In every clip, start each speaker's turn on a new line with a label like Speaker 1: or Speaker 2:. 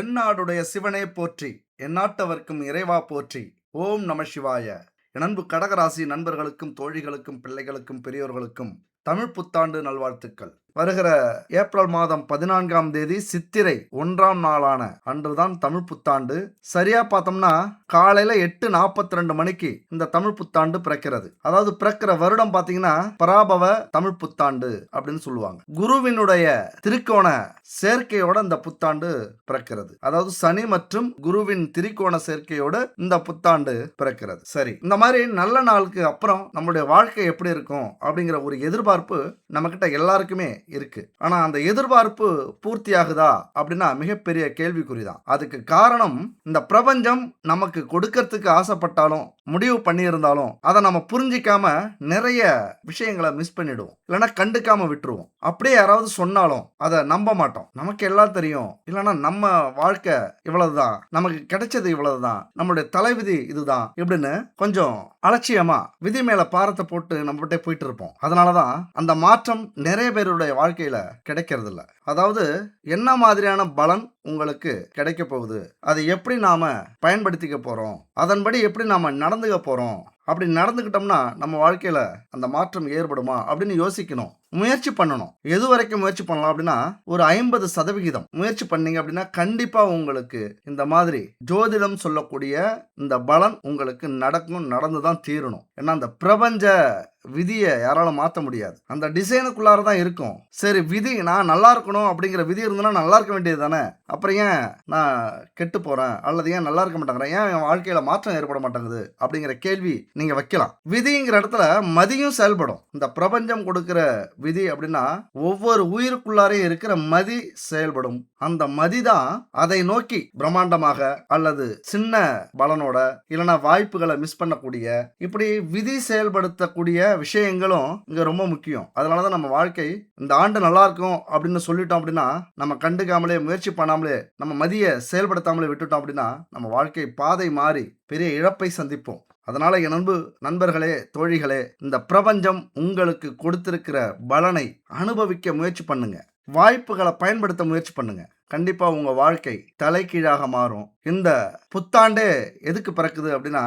Speaker 1: தென்னாடுடைய சிவனே போற்றி, எந்நாட்டவர்க்கும் இறைவா போற்றி. ஓம் நம சிவாய. என் அன்பு கடகராசி நண்பர்களுக்கும், தோழிகளுக்கும், பிள்ளைகளுக்கும், பெரியோர்களுக்கும் தமிழ் புத்தாண்டு நல்வாழ்த்துக்கள். வருகிற ஏப்ரல் மாதம் 14ஆம் தேதி சித்திரை 1ஆம் நாளான அன்றுதான் தமிழ் புத்தாண்டு. சரியா பார்த்தோம்னா காலையில 8:42 மணிக்கு இந்த தமிழ் புத்தாண்டு பிறக்கிறது. அதாவது பிறக்கிற வருடம் பாத்தீங்கன்னா பராபவ தமிழ் புத்தாண்டு அப்படின்னு சொல்லுவாங்க. குருவினுடைய திரிகோண சேர்க்கையோட இந்த புத்தாண்டு பிறக்கிறது. அதாவது சனி மற்றும் குருவின் திரிகோண சேர்க்கையோட இந்த புத்தாண்டு பிறக்கிறது. சரி, இந்த மாதிரி நல்ல நாளுக்கு அப்புறம் நம்மளுடைய வாழ்க்கை எப்படி இருக்கும் அப்படிங்கிற ஒரு எதிர்பார்ப்பு நம்ம கிட்ட எல்லாருக்குமே இருக்கு. ஆனா அந்த எதிர்பார்ப்பு பூர்த்தி ஆகுதா அப்படின்னா மிகப்பெரிய கேள்விக்குறிதான். அதுக்கு காரணம், இந்த பிரபஞ்சம் நமக்கு கொடுக்கறதுக்கு ஆசைப்பட்டாலும் முடிவு பண்ணியிருந்தாலும் அதை நம்ம புரிஞ்சிக்காம நிறைய விஷயங்களை மிஸ் பண்ணிடுவோம், இல்லைன்னா கண்டுக்காம விட்டுருவோம். அப்படியே யாராவது சொன்னாலும் அதை நம்ப மாட்டோம். நமக்கு எல்லாம் தெரியும், இல்லைன்னா நம்ம வாழ்க்கை இவ்வளவுதான், நமக்கு கிடைச்சது இவ்வளவுதான், நம்மளுடைய தலைவிதி இதுதான் இப்படின்னு கொஞ்சம் அலட்சியமா விதி மேல பாரத்தை போட்டு நம்மகிட்ட போயிட்டு இருப்போம். அதனாலதான் அந்த மாற்றம் நிறைய பேருடைய வாழ்க்கையில கிடைக்கிறது இல்ல. அதாவது என்ன மாதிரியான பலன் உங்களுக்கு கிடைக்க போகுது, அதை எப்படி நாம பயன்படுத்திக்க போறோம், அதன்படி எப்படி நாம நடந்துக்க போறோம், அப்படி நடந்துக்கிட்டோம்னா நம்ம வாழ்க்கையில அந்த மாற்றம் ஏற்படுமா அப்படின்னு யோசிக்கணும், முயற்சி பண்ணணும். எது வரைக்கும் முயற்சி பண்ணலாம் அப்படின்னா ஒரு 50% முயற்சி பண்ணீங்க அப்படின்னா கண்டிப்பா உங்களுக்கு இந்த மாதிரி ஜோதிடம் சொல்லக்கூடிய இந்த பலன் உங்களுக்கு நடக்கும், நடந்துதான் தீரணும். ஏன்னா அந்த பிரபஞ்ச விதியை யாராலும் மாற்ற முடியாது, அந்த டிசைனுக்குள்ளார தான் இருக்கும். சரி, விதி நான் நல்லா இருக்கணும் அப்படிங்கிற விதி இருந்ததுன்னா நல்லா இருக்க வேண்டியது தானே, அப்புறம் ஏன் நான் கெட்டு போறேன் அல்லது ஏன் நல்லா இருக்க மாட்டேங்கிறேன், ஏன் என் வாழ்க்கையில மாற்றம் ஏற்பட மாட்டேங்குது அப்படிங்கிற கேள்வி நீங்க வைக்கலாம். விதிங்கிற இடத்துல மதியும் செயல்படும். இந்த பிரபஞ்சம் கொடுக்கிற விதி அப்படின்னா ஒவ்வொரு உயிருக்குள்ளாரே இருக்கிற மதி செயல்படும். அந்த மதிதான் அதை நோக்கி பிரம்மாண்டமாக அல்லது சின்ன பலனோட இல்லைன்னா வாய்ப்புகளை மிஸ் பண்ணக்கூடிய இப்படி விதி செயல்படுத்தக்கூடிய விஷயங்களும் இங்க ரொம்ப முக்கியம். அதனாலதான் நம்ம வாழ்க்கை இந்த ஆண்டு நல்லா இருக்கும் அப்படின்னு சொல்லிட்டோம் அப்படின்னா நம்ம கண்டுக்காமலே முயற்சி பண்ணாமலே நம்ம மதியை செயல்படுத்தாமலே விட்டுட்டோம் அப்படின்னா நம்ம வாழ்க்கை பாதை மாறி பெரிய இழப்பை சந்திப்போம். அதனால என் அன்பு நண்பர்களே, தோழிகளே, இந்த பிரபஞ்சம் உங்களுக்கு கொடுத்திருக்கிற பலனை அனுபவிக்க முயற்சி பண்ணுங்க, வாய்ப்புகளை பயன்படுத்த முயற்சி பண்ணுங்க. கண்டிப்பா உங்க வாழ்க்கை தலைகீழாக மாறும். இந்த புத்தாண்டே எதுக்கு பிறக்குது அப்படின்னா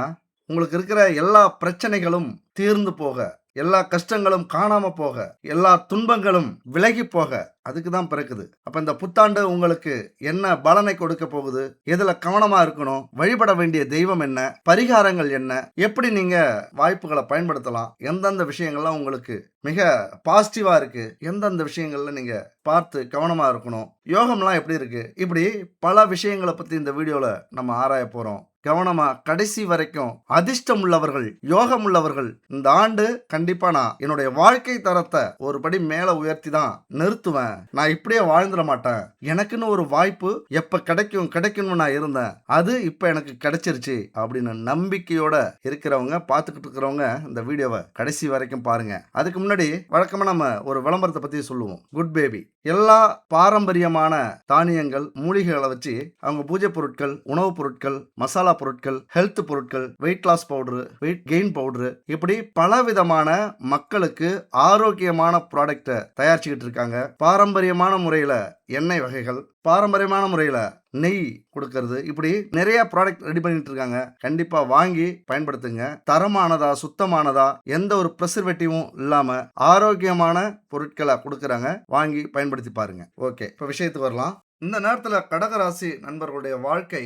Speaker 1: உங்களுக்கு இருக்கிற எல்லா பிரச்சனைகளும் தீர்ந்து போக, எல்லா கஷ்டங்களும் காணாம போக, எல்லா துன்பங்களும் விலகி போக, அதுக்கு தான் பிறக்குது. அப்ப இந்த புத்தாண்டு உங்களுக்கு என்ன பலனை கொடுக்க போகுது, எதுல கவனமா இருக்கணும், வழிபட வேண்டிய தெய்வம் என்ன, பரிகாரங்கள் என்ன, எப்படி நீங்க வாய்ப்புகளை பயன்படுத்தலாம், எந்தெந்த விஷயங்கள்லாம் உங்களுக்கு மிக பாசிட்டிவா இருக்கு, எந்தெந்த விஷயங்கள்ல நீங்க பார்த்து கவனமா இருக்கணும், யோகம்லாம் எப்படி இருக்கு, இப்படி பல விஷயங்களை பத்தி இந்த வீடியோல நம்ம ஆராய போறோம். கவனமா கடைசி வரைக்கும் அதிர்ஷ்டம் உள்ளவர்கள், யோகம் உள்ளவர்கள் இந்த ஆண்டு கண்டிப்பா நான் என்னுடைய வாழ்க்கை தரத்தை ஒரு படி மேல உயர்த்தி தான் நிறுத்துவேன். நான் இப்படியே வாழ்ந்துட மாட்டேன், எனக்குன்னு ஒரு வாய்ப்பு எப்ப கிடைக்கும்னு நான் இருந்தேன், அது இப்ப எனக்கு கிடைச்சிருச்சு அப்படின்னு நம்பிக்கையோட இருக்கிறவங்க, பார்த்துக்கிட்டு இருக்கிறவங்க இந்த வீடியோவை கடைசி வரைக்கும் பாருங்க. அதுக்கு முன்னாடி வழக்கமா நம்ம ஒரு விளம்பரத்தை பத்தி சொல்லுவோம். குட் பேபி எல்லா பாரம்பரியமான தானியங்கள், மூலிகைகளை வச்சு அவங்க பூஜை பொருட்கள், உணவுப் பொருட்கள், மசாலா பொருட்கள், ஹெல்த் பொருட்கள், weight loss powder, weight gain powder, இப்படி பல விதமான மக்களுக்கு ஆரோக்கியமான ப்ராடக்ட்டை தயாரிச்சுக்கிட்டு இருக்காங்க. பாரம்பரியமான முறையில எண்ணெய் வகைகள், பாரம்பரியமான முறையில நெய் கொடுக்கறது, இப்படி நிறைய ப்ராடக்ட் ரெடி பண்ணிட்டு இருக்காங்க. கண்டிப்பா வாங்கி பயன்படுத்துங்க. தரமானதா, சுத்தமானதா, எந்த ஒரு ப்ரிசர்வேட்டிவும் இல்லாம ஆரோக்கியமான பொருட்களை கொடுக்கறாங்க. வாங்கி பயன்படுத்தி பாருங்க. ஓகே, இப்ப விஷயத்துக்கு வரலாம். இந்த நேரத்துல கடகராசி நண்பர்களுடைய வாழ்க்கை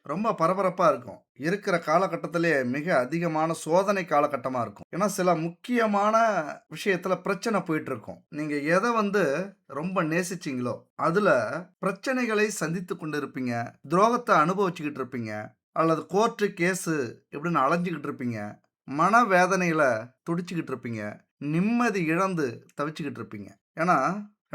Speaker 1: ரொம்ப பரபரப்பா இருக்கும். இருக்கிற காலகட்டத்திலே மிக அதிகமான சோதனை காலகட்டமா இருக்கும். ஏன்னா சில முக்கியமான விஷயத்துல பிரச்சனை போயிட்டு இருக்கும். நீங்க எதை ரொம்ப நேசிச்சீங்களோ அதுல பிரச்சனைகளை சந்தித்து கொண்டு இருப்பீங்க, துரோகத்தை அனுபவிச்சுக்கிட்டு இருப்பீங்க, அல்லது கோர்ட்டு கேஸு இப்படின்னு அலைஞ்சுக்கிட்டு இருப்பீங்க, மனவேதனையில துடிச்சுக்கிட்டு இருப்பீங்க, நிம்மதி இழந்து தவிச்சுக்கிட்டு இருப்பீங்க. ஏன்னா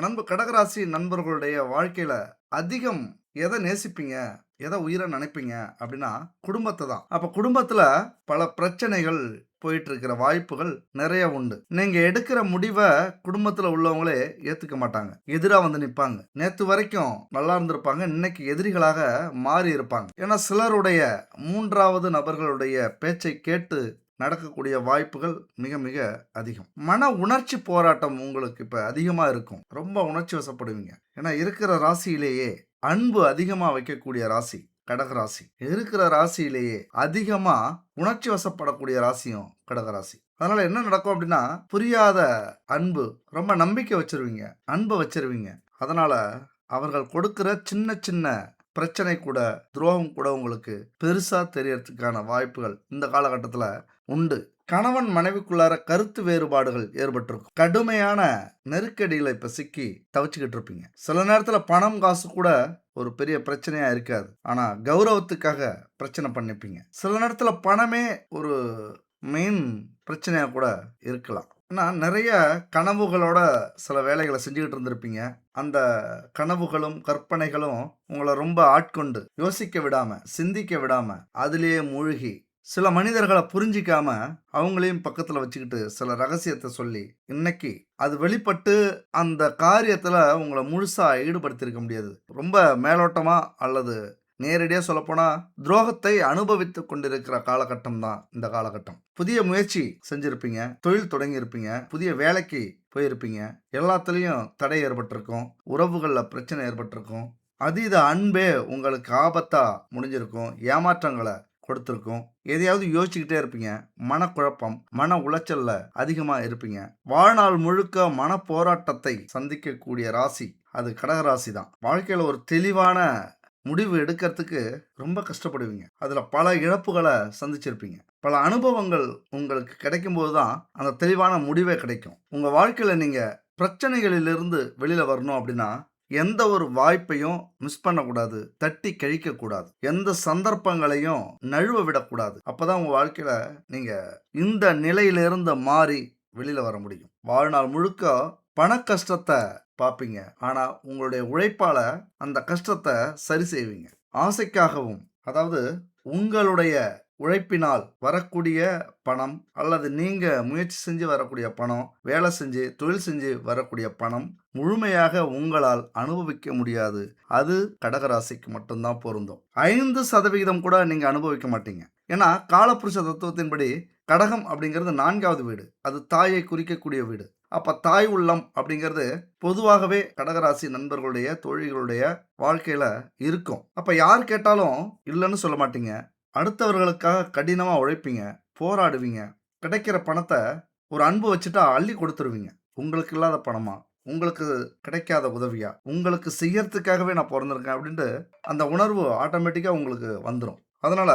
Speaker 1: நண்பு கடகராசி நண்பர்களுடைய வாழ்க்கையில அதிகம் எதை நேசிப்பீங்க, எதை உயிரை நினைப்பீங்க அப்படின்னா குடும்பத்தை தான். அப்ப குடும்பத்துல பல பிரச்சனைகள் போயிட்டு இருக்கிற வாய்ப்புகள் நிறைய உண்டு. நீங்க எடுக்கிற முடிவை குடும்பத்துல உள்ளவங்களே ஏத்துக்க மாட்டாங்க, எதிரா வந்து நிப்பாங்க. நேத்து வரைக்கும் நல்லா இருந்திருப்பாங்க, இன்னைக்கு எதிரிகளாக மாறி இருப்பாங்க. ஏன்னா சிலருடைய மூன்றாவது நபர்களுடைய பேச்சை கேட்டு நடக்கக்கூடிய வாய்ப்புகள் மிக மிக அதிகம். மன உணர்ச்சி போராட்டம் உங்களுக்கு இப்ப அதிகமா இருக்கும். ரொம்ப உணர்ச்சி வசப்படுவீங்க. ஏன்னா இருக்கிற ராசியிலேயே அன்பு அதிகமா வைக்கக்கூடிய ராசி கடகராசி. இருக்கிற ராசியிலேயே அதிகமா உணர்ச்சி வசப்படக்கூடிய ராசியும் கடகராசி. அதனால என்ன நடக்கும் அப்படின்னா, புரியாத அன்பு, ரொம்ப நம்பிக்கை வச்சிருவீங்க, அன்பை வச்சிருவீங்க. அதனால அவர்கள் கொடுக்கிற சின்ன சின்ன பிரச்சனை கூட, துரோகம் கூட உங்களுக்கு பெருசா தெரியறதுக்கான வாய்ப்புகள் இந்த காலகட்டத்துல உண்டு. கணவன் மனைவிக்குள்ளார கருத்து வேறுபாடுகள் ஏற்பட்டிருக்கும். கடுமையான நெருக்கடியில இப்ப சிக்கி தவிச்சுக்கிட்டு இருப்பீங்க. சில நேரத்துல பணம் காசு கூட ஒரு பெரிய பிரச்சனையா இருக்காது. ஆனா கௌரவத்துக்காக பிரச்சனை பண்ணிப்பீங்க. சில நேரத்துல பணமே ஒரு மெயின் பிரச்சனையா கூட இருக்கலாம். ஏன்னா நிறைய கனவுகளோட சில வேலைகளை செஞ்சுக்கிட்டு இருந்திருப்பீங்க. அந்த கனவுகளும் கற்பனைகளும் உங்களை ரொம்ப ஆட்கொண்டு யோசிக்க விடாம, சிந்திக்க விடாம, அதிலேயே மூழ்கி சில மனிதர்களை புரிஞ்சிக்காம அவங்களையும் பக்கத்துல வச்சுக்கிட்டு சில ரகசியத்தை சொல்லி இன்னைக்கு அது வெளிப்பட்டு அந்த காரியத்துல உங்களை முழுசா ஈடுபடுத்தியிருக்க முடியாது. ரொம்ப மேலோட்டமா அல்லது நேரடியா சொல்லப்போனா துரோகத்தை அனுபவித்துக் கொண்டிருக்கிற காலகட்டம் தான் இந்த காலகட்டம். புதிய முயற்சி செஞ்சிருப்பீங்க, தொழில் தொடங்கியிருப்பீங்க, புதிய வேலைக்கு போயிருப்பீங்க, எல்லாத்துலேயும் தடை ஏற்பட்டிருக்கும், உறவுகளில் பிரச்சனை ஏற்பட்டிருக்கும், அதீத அன்பே உங்களுக்கு ஆபத்தா முடிஞ்சிருக்கும், ஏமாற்றங்களை கொடுத்துருக்கும், எதையாவது யோசிச்சுக்கிட்டே இருப்பீங்க, மனக்குழப்பம் மன உளைச்சல்ல அதிகமாக இருப்பீங்க. வாழ்நாள் முழுக்க மன போராட்டத்தை சந்திக்கக்கூடிய ராசி அது கடகராசி தான். வாழ்க்கையில் ஒரு தெளிவான முடிவு எடுக்கிறதுக்கு ரொம்ப கஷ்டப்படுவீங்க. அதில் பல இழப்புகளை சந்திச்சிருப்பீங்க. பல அனுபவங்கள் உங்களுக்கு கிடைக்கும்போது தான் அந்த தெளிவான முடிவே கிடைக்கும். உங்கள் வாழ்க்கையில் நீங்கள் பிரச்சனைகளிலிருந்து வெளியில் வரணும் அப்படின்னா எந்த ஒரு வாய்ப்பையும் மிஸ் பண்ணக்கூடாது, தட்டி கழிக்கக்கூடாது, எந்த சந்தர்ப்பங்களையும் நழுவ விடக்கூடாது. அப்போதான் உங்கள் வாழ்க்கையில் நீங்கள் இந்த நிலையிலிருந்து மாறி வெளியில் வர முடியும். வாழ்நாள் முழுக்க பண கஷ்டத்தை பார்ப்பீங்க, ஆனால் உங்களுடைய உழைப்பால் அந்த கஷ்டத்தை சரி செய்வீங்க. ஆசைக்காகவும், அதாவது உங்களுடைய உழைப்பினால் வரக்கூடிய பணம் அல்லது நீங்கள் முயற்சி செஞ்சு வரக்கூடிய பணம், வேலை செஞ்சு தொழில் செஞ்சு வரக்கூடிய பணம் முழுமையாக உங்களால் அனுபவிக்க முடியாது. அது கடகராசிக்கு மட்டும்தான் பொருந்தும். 5% கூட நீங்கள் அனுபவிக்க மாட்டீங்க. ஏன்னா காலப்புருஷ தத்துவத்தின்படி கடகம் அப்படிங்கிறது 4வது வீடு, அது தாயை குறிக்கக்கூடிய வீடு. அப்ப தாய் உள்ளம் அப்படிங்கிறது பொதுவாகவே கடகராசி நண்பர்களுடைய தோழிகளுடைய வாழ்க்கையில இருக்கும். அப்ப யார் கேட்டாலும் இல்லைன்னு சொல்ல மாட்டீங்க. அடுத்தவர்களுக்காக கடினமா உழைப்பீங்க, போராடுவீங்க. கிடைக்கிற பணத்தை ஒரு அன்பு வச்சுட்டா அள்ளி கொடுத்துருவீங்க. உங்களுக்கு இல்லாத பணமா, உங்களுக்கு கிடைக்காத உதவியா, உங்களுக்கு செய்யறதுக்காகவே நான் பிறந்திருக்கேன் அப்படின்ட்டு அந்த உணர்வு ஆட்டோமேட்டிக்காக உங்களுக்கு வந்துடும். அதனால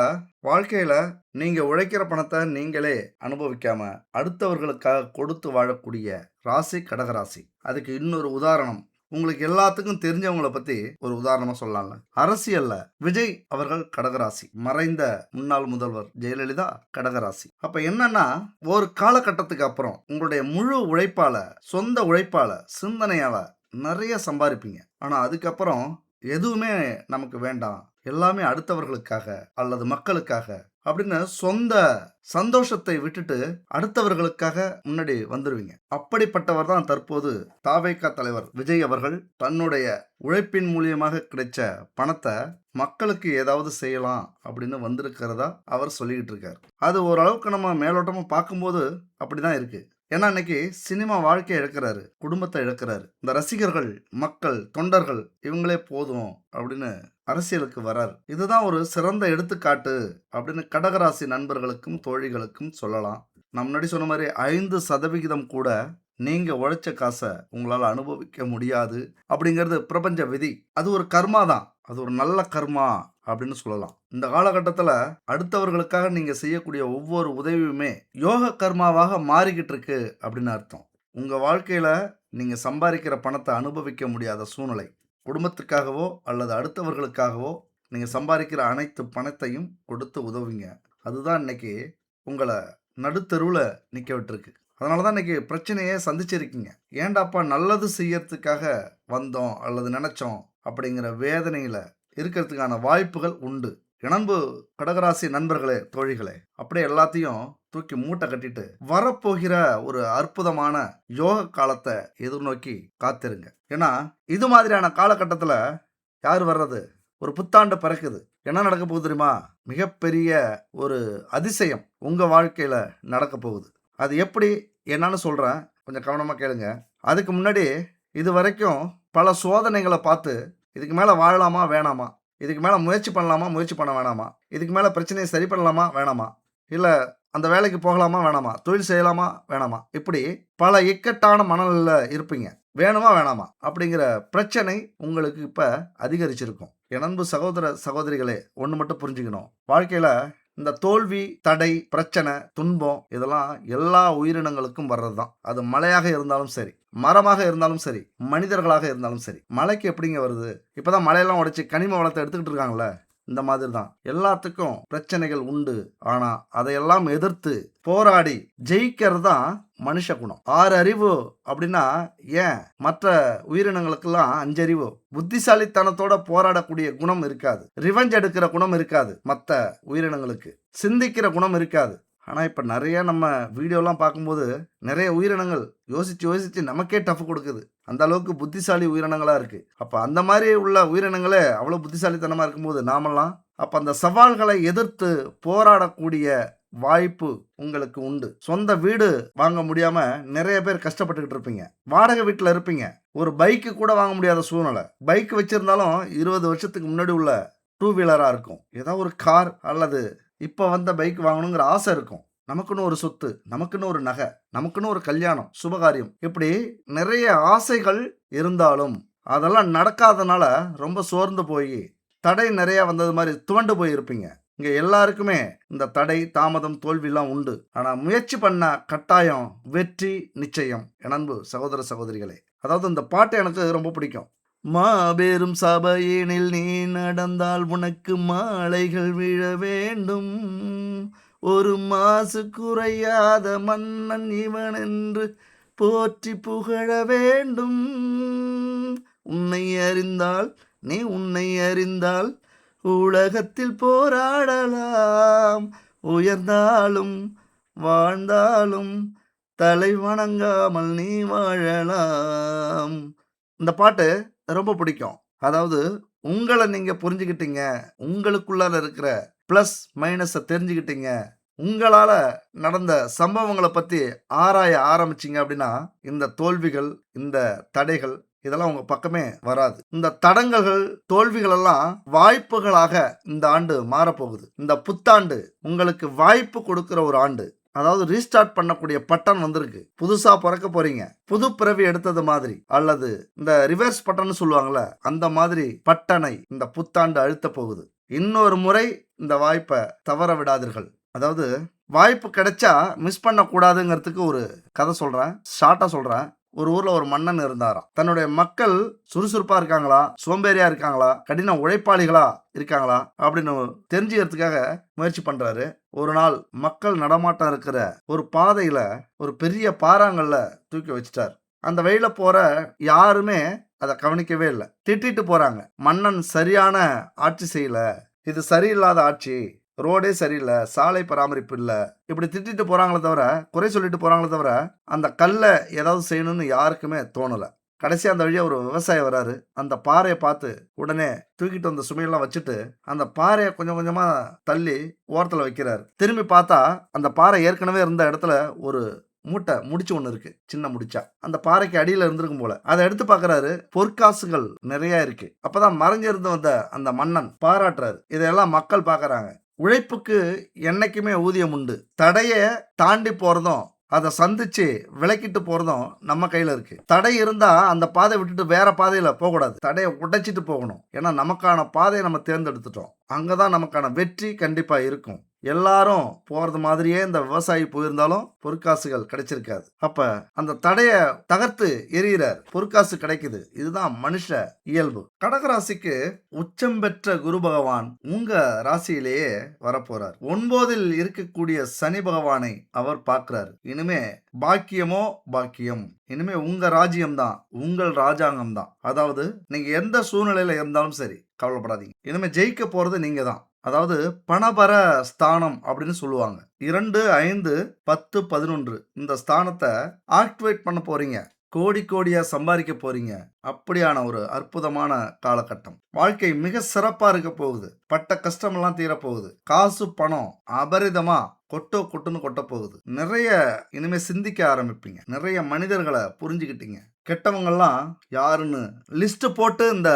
Speaker 1: வாழ்க்கையில நீங்க உழைக்கிற பணத்தை நீங்களே அனுபவிக்காம அடுத்தவர்களுக்காக கொடுத்து வாழக்கூடிய ராசி கடகராசி. அதுக்கு இன்னொரு உதாரணம், உங்களுக்கு எல்லாத்துக்கும் தெரிஞ்சவங்கள பத்தி ஒரு உதாரணமா சொல்லலாம்ல. அரசியல்ல விஜய் அவர்கள் கடகராசி, மறைந்த முன்னாள் முதல்வர் ஜெயலலிதா கடகராசி. அப்ப என்னன்னா ஒரு காலகட்டத்துக்கு அப்புறம் உங்களுடைய முழு உழைப்பால, சொந்த உழைப்பால, சிந்தனையால நிறைய சம்பாதிப்பீங்க. ஆனா அதுக்கப்புறம் எதுவுமே நமக்கு வேண்டாம், எல்லாமே அடுத்தவர்களுக்காக அல்லது மக்களுக்காக அப்படின்னு சொந்த சந்தோஷத்தை விட்டுட்டு அடுத்தவர்களுக்காக முன்னாடி வந்துருவீங்க. அப்படிப்பட்டவர் தான் தற்போது தாவேகா தலைவர் விஜய் அவர்கள் தன்னுடைய உழைப்பின் மூலியமாக கிடைச்ச பணத்தை மக்களுக்கு ஏதாவது செய்யலாம் அப்படின்னு வந்திருக்கிறதா அவர் சொல்லிக்கிட்டு இருக்காரு. அது ஓரளவுக்கு நம்ம மேலோட்டமா பார்க்கும்போது அப்படிதான் இருக்கு. ஏன்னா இன்னைக்கு சினிமா வாழ்க்கையை இழக்கிறாரு, குடும்பத்தை இழக்கிறாரு. இந்த ரசிகர்கள், மக்கள், தொண்டர்கள் இவங்களே போதும் அப்படின்னு அரசியலுக்கு வரார். இதுதான் ஒரு சிறந்த எடுத்துக்காட்டு அப்படின்னு கடகராசி நண்பர்களுக்கும் தோழிகளுக்கும் சொல்லலாம். நான் முன்னாடி சொன்ன மாதிரி 5% கூட நீங்க உழைச்ச காசை உங்களால் அனுபவிக்க முடியாது அப்படிங்கிறது பிரபஞ்ச விதி. அது ஒரு கர்மா தான், அது ஒரு நல்ல கர்மா அப்படின்னு சொல்லலாம். இந்த காலகட்டத்தில் அடுத்தவர்களுக்காக நீங்க செய்யக்கூடிய ஒவ்வொரு உதவியுமே யோக கர்மாவாக மாறிக்கிட்டு இருக்கு அப்படின்னு அர்த்தம். உங்க வாழ்க்கையில நீங்க சம்பாதிக்கிற பணத்தை அனுபவிக்க முடியாத சூழ்நிலை, குடும்பத்துக்காகவோ அல்லது அடுத்தவர்களுக்காகவோ நீங்க சம்பாதிக்கிற அனைத்து பணத்தையும் கொடுத்து உதவுங்க. அதுதான் இன்னைக்கு உங்களை நடுத்தெருவில் நிற்க விட்டுருக்கு. அதனால தான் இன்னைக்கு பிரச்சனையே சந்திச்சிருக்கீங்க. ஏண்டாப்பா நல்லது செய்யறதுக்காக வந்தோம் அல்லது நினைச்சோம் அப்படிங்கிற வேதனையில இருக்கிறதுக்கான வாய்ப்புகள் உண்டு. இனன்பு கடகராசி நண்பர்களே, தோழிகளே, அப்படியே எல்லாத்தையும் தூக்கி மூட்டை கட்டிட்டு வரப்போகிற ஒரு அற்புதமான யோக காலத்தை எதிர்நோக்கி காத்திருங்க. ஏன்னா இது மாதிரியான காலகட்டத்தில் யார் வர்றது? ஒரு புத்தாண்டு பிறக்குது. என்ன நடக்க போகுது தெரியுமா? மிகப்பெரிய ஒரு அதிசயம் உங்க வாழ்க்கையில நடக்க போகுது. அது எப்படி என்னன்னு சொல்றேன், கொஞ்சம் கவனமா கேளுங்க. அதுக்கு முன்னாடி இது வரைக்கும் பல சோதனைகளை பார்த்து இதுக்கு மேலே வாழலாமா வேணாமா, இதுக்கு மேலே முயற்சி பண்ணலாமா முயற்சி பண்ண வேணாமா, இதுக்கு மேலே பிரச்சனையை சரி பண்ணலாமா வேணாமா, இல்லை அந்த வேலைக்கு போகலாமா வேணாமா, தொழில் செய்யலாமா வேணாமா, இப்படி பல இக்கட்டான மனநிலையில் இருப்பீங்க. வேணுமா வேணாமா அப்படிங்கிற பிரச்சனை உங்களுக்கு இப்போ அதிகரிச்சிருக்கும். என் அன்பு சகோதர சகோதரிகளே, ஒன்று மட்டும் புரிஞ்சுக்கணும். வாழ்க்கையில் இந்த தோல்வி, தடை, பிரச்சனை, துன்பம் இதெல்லாம் எல்லா உயிரினங்களுக்கும் வர்றது தான். அது மலையாக இருந்தாலும் சரி, மரமாக இருந்தாலும் சரி, மனிதர்களாக இருந்தாலும் சரி. மலைக்கு எப்படிங்க வருது? இப்போதான் மலையெல்லாம் உடைச்சி கனிம வளத்தை எடுத்துக்கிட்டு இருக்காங்களே, இந்த மாதிரி தான் எல்லாத்துக்கும் பிரச்சனைகள் உண்டு. ஆனா அதையெல்லாம் எதிர்த்து போராடி ஜெயிக்கிறது தான் மனுஷ குணம். 6 அறிவு அப்படின்னா ஏன் மற்ற உயிரினங்களுக்கெல்லாம் 5 அறிவு? புத்திசாலித்தனத்தோட போராடக்கூடிய குணம் இருக்காது, ரிவெஞ்ச் எடுக்கிற குணம் இருக்காது, மற்ற உயிரினங்களுக்கு சிந்திக்கிற குணம் இருக்காது. ஆனால் இப்போ நிறைய நம்ம வீடியோலாம் பார்க்கும்போது நிறைய உயிரினங்கள் யோசித்து யோசித்து நமக்கே டஃப் கொடுக்குது. அந்த அளவுக்கு புத்திசாலி உயிரினங்களாக இருக்குது. அப்போ அந்த மாதிரி உள்ள உயிரினங்களே அவ்வளோ புத்திசாலித்தனமாக இருக்கும்போது நாமெல்லாம் அப்போ அந்த சவால்களை எதிர்த்து போராடக்கூடிய வாய்ப்பு உங்களுக்கு உண்டு. சொந்த வீடு வாங்க முடியாமல் நிறைய பேர் கஷ்டப்பட்டுக்கிட்டு இருப்பீங்க. வாடகை வீட்டில் இருப்பீங்க. ஒரு பைக்கு கூட வாங்க முடியாத சூழ்நிலை. பைக் வச்சுருந்தாலும் 20 வருஷத்துக்கு முன்னாடி உள்ள 2 வீலராக இருக்கும். ஏதாவது ஒரு கார் அல்லது இப்போ வந்த பைக் வாங்கணுங்கிற ஆசை இருக்கும். நமக்குன்னு ஒரு சொத்து, நமக்குன்னு ஒரு நகை, நமக்குன்னு ஒரு கல்யாணம், சுபகாரியம், இப்படி நிறைய ஆசைகள் இருந்தாலும் அதெல்லாம் நடக்காதனால ரொம்ப சோர்ந்து போய் தடை நிறைய வந்தது மாதிரி துவண்டு போயிருப்பீங்க. இங்கே எல்லாருக்குமே இந்த தடை, தாமதம், தோல்விலாம் உண்டு. ஆனால் முயற்சி பண்ண கட்டாயம் வெற்றி நிச்சயம். என் அன்பு சகோதர சகோதரிகளே, அதாவது இந்த பாட்டு எனக்கு ரொம்ப பிடிக்கும். மாபெரும் சபையினில் நீ நடந்தால் உனக்கு மாலைகள் விழ வேண்டும், ஒரு மாசு குறையாத மன்னன் இவன் என்று போற்றி புகழ வேண்டும். உன்னை அறிந்தால் நீ உன்னை அறிந்தால் உலகத்தில் போராடலாம், உயர்ந்தாலும் வாழ்ந்தாலும் தலை வணங்காமல் நீ வாழலாம். இந்த பாட்டு ரொம்ப பிடிக்கும். அதாவது உங்களை நீங்கள் புரிஞ்சுக்கிட்டீங்க, உங்களுக்குள்ளார இருக்கிற ப்ளஸ் மைனஸை தெரிஞ்சுக்கிட்டீங்க, உங்களால் நடந்த சம்பவங்களை பற்றி ஆராய ஆரம்பிச்சிங்க அப்படின்னா இந்த தோல்விகள், இந்த தடைகள் இதெல்லாம் உங்கள் பக்கமே வராது. இந்த தடங்கல்கள், தோல்விகள் எல்லாம் வாய்ப்புகளாக இந்த ஆண்டு மாறப்போகுது. இந்த புத்தாண்டு உங்களுக்கு வாய்ப்பு கொடுக்குற ஒரு ஆண்டு. அதாவது ரீஸ்டார்ட் பண்ணக்கூடிய பட்டன் வந்திருக்கு. புதுசா பிறக்க போறீங்க, புது பிறவி எடுத்தது மாதிரி, அல்லது இந்த ரிவர்ஸ் பட்டன் சொல்லுவாங்கல்ல, அந்த மாதிரி பட்டனை இந்த புத்தாண்டு அழுத்த போகுது. இன்னொரு முறை இந்த வாய்ப்பை தவற விடாதீர்கள். அதாவது வாய்ப்பு கிடைச்சா மிஸ் பண்ணக்கூடாதுங்கிறதுக்கு ஒரு கதை சொல்றேன், ஷார்ட்டா சொல்றேன். ஒரு ஊர்ல ஒரு மன்னன் இருந்தாராம். தன்னுடைய மக்கள் சுறுசுறுப்பா இருக்காங்களா, சோம்பேறியா இருக்காங்களா, கடின உழைப்பாளிகளா இருக்காங்களா அப்படின்னு தெரிஞ்சுக்கிறதுக்காக முயற்சி பண்றாரு. ஒரு நாள் மக்கள் நடமாட்டம் இருக்கிற ஒரு பாதையில ஒரு பெரிய பாறாங்கல்ல தூக்கி வச்சுட்டார். அந்த வழியில போற யாருமே அதை கவனிக்கவே இல்லை. திட்டிட்டு போறாங்க, மன்னன் சரியான ஆட்சி செய்யல, இது சரியில்லாத ஆட்சி, ரோடே சரியில்லை, சாலை பராமரிப்பு இல்லை, இப்படி திட்டிட்டு போகிறாங்களே தவிர, குறை சொல்லிட்டு போகிறாங்களே தவிர அந்த கல்லை ஏதாவது செய்யணும்னு யாருக்குமே தோணலை. கடைசி அந்த வழியாக ஒரு விவசாயி வராரு. அந்த பாறையை பார்த்து உடனே தூக்கிட்டு வந்த சுமையெல்லாம் வச்சுட்டு அந்த பாறையை கொஞ்சம் கொஞ்சமாக தள்ளி ஓரத்தில் வைக்கிறாரு. திரும்பி பார்த்தா அந்த பாறை ஏற்கனவே இருந்த இடத்துல ஒரு மூட்டை முடிச்சு ஒன்று இருக்கு, சின்ன முடிச்சா. அந்த பாறைக்கு அடியில் இருந்திருக்கும் போல. அதை எடுத்து பார்க்கறாரு, பொற்காசுகள் நிறைய இருக்கு. அப்பதான் மறைஞ்சிருந்து வந்த அந்த மன்னன் பாராட்டுறாரு. இதையெல்லாம் மக்கள் பார்க்கறாங்க. உழைப்புக்கு என்னைக்குமே ஊதியம் உண்டு. தடையை தாண்டி போறதும் அதை சந்திச்சு விளக்கிட்டு போறதும் நம்ம கையில இருக்கு. தடை இருந்தா அந்த பாதை விட்டுட்டு வேற பாதையில போகக்கூடாது, தடையை உடைச்சிட்டு போகணும். ஏன்னா நமக்கான பாதையை நம்ம தேர்ந்தெடுத்துட்டோம். அங்கதான் நமக்கான வெற்றி கண்டிப்பா இருக்கும். எல்லாரும் போறது மாதிரியே இந்த விவசாயி போயிருந்தாலும் பொற்காசுகள் கிடைச்சிருக்காது. அப்ப அந்த தடையை தகர்த்து எறிகிறார், பொற்காசு கிடைக்குது. இதுதான் மனுஷ இயல்பு. கடகராசிக்கு உச்சம் பெற்ற குரு பகவான் உங்க ராசியிலேயே வரப்போறார். 9ல் இருக்கக்கூடிய சனி பகவானை அவர் பார்க்கிறார். இனிமே பாக்கியமோ பாக்கியம், இனிமே உங்க ராஜ்யம் தான், உங்கள் ராஜாங்கம் தான். அதாவது நீங்க எந்த சூழ்நிலையில இருந்தாலும் சரி கவலைப்படாதீங்க, இனிமே ஜெயிக்க போறது நீங்க தான். அதாவது பணபர ஸ்தானம் அப்படின்னு சொல்லுவாங்க. 2, 5, 10, 11 இந்த ஸ்தானத்தை ஆக்டிவேட் பண்ண போறீங்க. கோடி கோடியா சம்பாதிக்க போறீங்க. அப்படியான ஒரு அற்புதமான காலகட்டம். வாழ்க்கை மிக சிறப்பா இருக்க போகுது. பட்ட கஷ்டமெல்லாம் தீரப்போகுது. காசு பணம் அபரிதமா கொட்டுன்னு கொட்ட போகுது. நிறைய இனிமே சிந்திக்க ஆரம்பிப்பீங்க. நிறைய மனிதர்களை புரிஞ்சுக்கிட்டீங்க. கெட்டவங்கெல்லாம் யாருன்னு லிஸ்ட் போட்டு இந்த